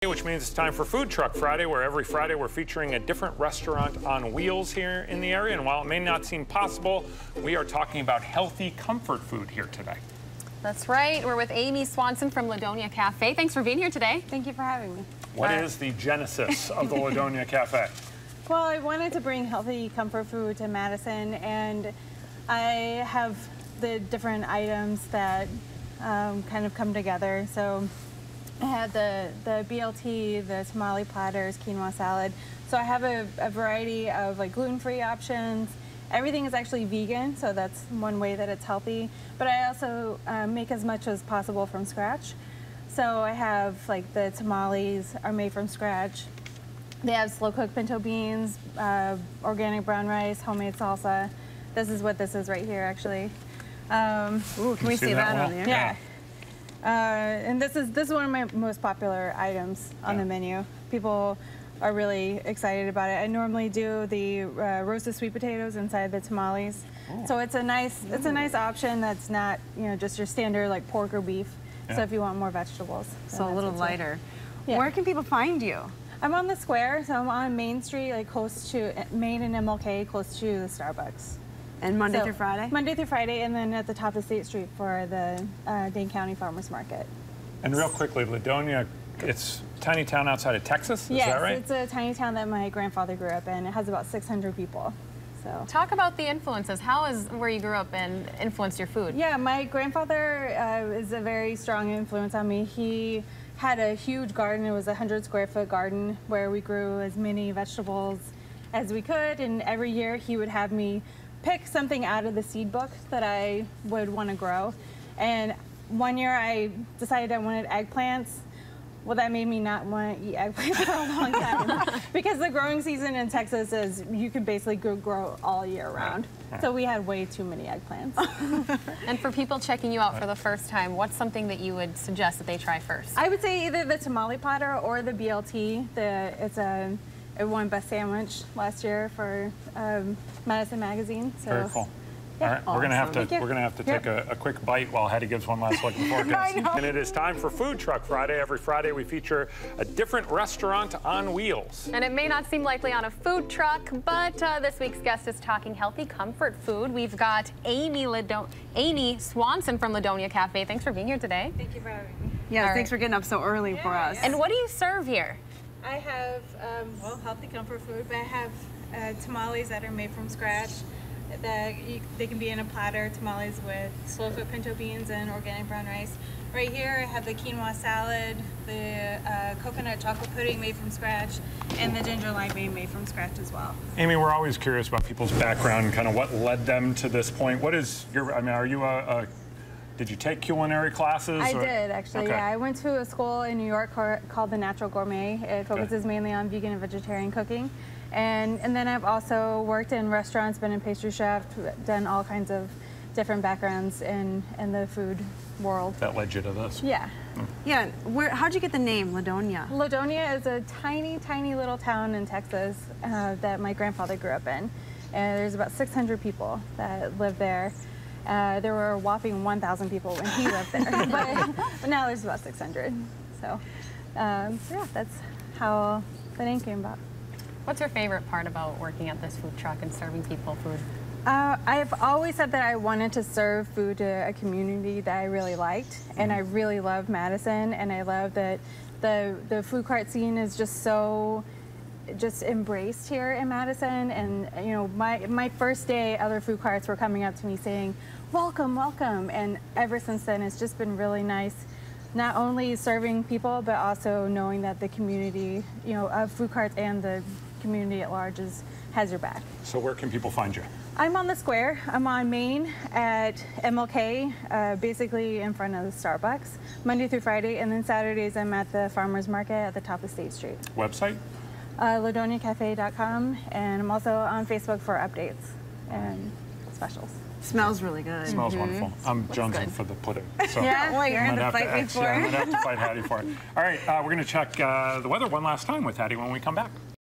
Which means it's time for Food Truck Friday, where every Friday we're featuring a different restaurant on wheels here in the area. And while it may not seem possible, we are talking about healthy comfort food here today. That's right. We're with Amy Swanson from Ladonia Cafe. Thanks for being here today. Thank you for having me. What is the genesis of the Ladonia Cafe? Well, I wanted to bring healthy comfort food to Madison, and I have the different items that kind of come together. So I had the BLT, the tamale platters, quinoa salad. So I have a variety of like gluten-free options. Everything is actually vegan, so that's one way that it's healthy. But I also make as much as possible from scratch. So I have like the tamales are made from scratch. They have slow-cooked pinto beans, organic brown rice, homemade salsa. This is what this is right here, actually. Ooh, can we see that on there? Yeah. And this is one of my most popular items on the menu. People are really excited about it. I normally do the roasted sweet potatoes inside the tamales. Oh. So it's a nice option that's not, you know, just your standard like pork or beef. Yeah. So if you want more vegetables. So a little lighter. Yeah. Where can people find you? I'm on the square, so I'm on Main Street, like close to Main and MLK, close to the Starbucks. And Monday through Friday? Monday through Friday, and then at the top of State Street for the Dane County Farmers Market. And real quickly, Ladonia, it's a tiny town outside of Texas, is that right? Yes, it's a tiny town that my grandfather grew up in. It has about 600 people. So. Talk about the influences. How has where you grew up and influenced your food? Yeah, my grandfather is a very strong influence on me. He had a huge garden. It was a 100-square-foot garden where we grew as many vegetables as we could, and every year he would have me pick something out of the seed book that I would want to grow. And one year I decided I wanted eggplants. Well, that made me not want to eat eggplants for a long time because the growing season in Texas is you could basically grow all year round. So we had way too many eggplants. And for people checking you out for the first time, what's something that you would suggest that they try first? I would say either the tamale platter or the BLT. It won Best Sandwich last year for Madison Magazine. So. Very cool. Yeah. All right, awesome. we're gonna have to take a quick bite while Hattie gives one last look before it goes. And it is time for Food Truck Friday. Every Friday we feature a different restaurant on wheels. And it may not seem likely on a food truck, but this week's guest is talking healthy comfort food. We've got Amy Swanson from Ladonia Cafe. Thanks for being here today. Thank you for having me. Yeah, thanks for getting up so early for us. And what do you serve here? I have, well, healthy comfort food, but I have tamales that are made from scratch. They can be in a platter, tamales with slow-cooked pinto beans and organic brown rice. Right here I have the quinoa salad, the coconut chocolate pudding made from scratch, and the ginger limeade made from scratch as well. Amy, we're always curious about people's background, kind of what led them to this point. What is your, I mean, are you did you take culinary classes? I did, actually, yeah. I went to a school in New York called the Natural Gourmet. It focuses mainly on vegan and vegetarian cooking. And then I've also worked in restaurants, been a pastry chef, done all kinds of different backgrounds in the food world. That led you to this? Yeah. Yeah, how'd you get the name, Ladonia? Ladonia is a tiny, tiny little town in Texas that my grandfather grew up in. And there's about 600 people that live there. There were a whopping 1,000 people when he lived there, but now there's about 600. So, yeah, that's how the name came about. What's your favorite part about working at this food truck and serving people food? I've always said that I wanted to serve food to a community that I really liked, and I really love Madison, and I love that the food cart scene is just embraced here in Madison. And you know, my first day, other food carts were coming up to me saying, "Welcome, welcome," and ever since then, it's just been really nice. Not only serving people, but also knowing that the community, you know, of food carts and the community at large has your back. So where can people find you? I'm on the square. I'm on Main at MLK, basically in front of the Starbucks, Monday through Friday, and then Saturdays I'm at the Farmers Market at the top of State Street. Website? LadoniaCafe.com, and I'm also on Facebook for updates and specials. Smells really good. Smells wonderful. I'm jonesing for the pudding. So yeah, well, you're going to fight me for it. I'm going to have to fight Hattie for it. All right, we're going to check the weather one last time with Hattie when we come back.